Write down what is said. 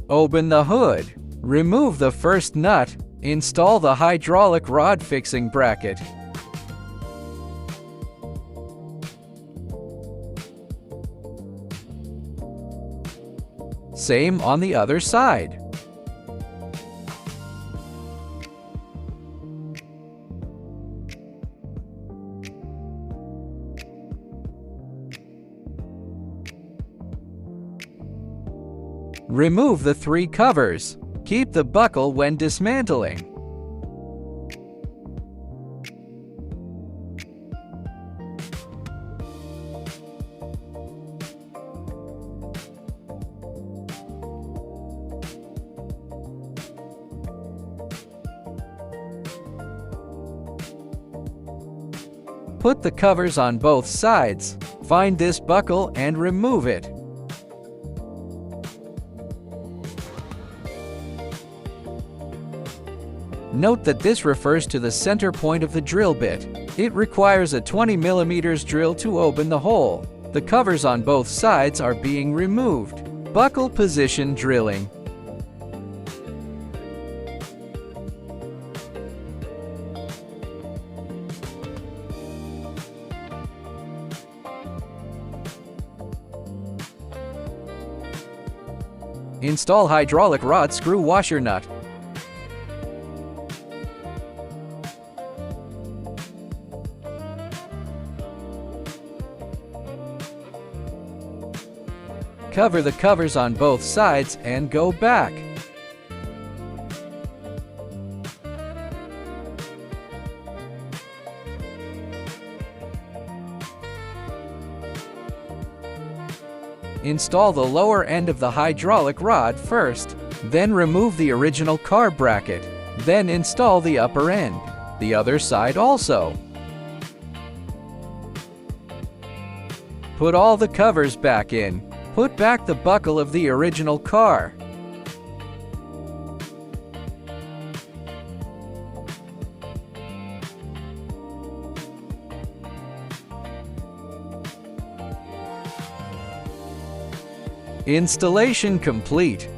Open the hood. Remove the first nut. Install the hydraulic rod fixing bracket. Same on the other side. Remove the 3 covers. Keep the buckle when dismantling. Put the covers on both sides. Find this buckle and remove it. Note that this refers to the center point of the drill bit. It requires a 20 mm drill to open the hole. The covers on both sides are being removed. Buckle position drilling. Install hydraulic rod screw washer nut. Cover the covers on both sides and go back. Install the lower end of the hydraulic rod first, then remove the original car bracket. Then install the upper end, the other side also. Put all the covers back in. Put back the buckle of the original car. Installation complete.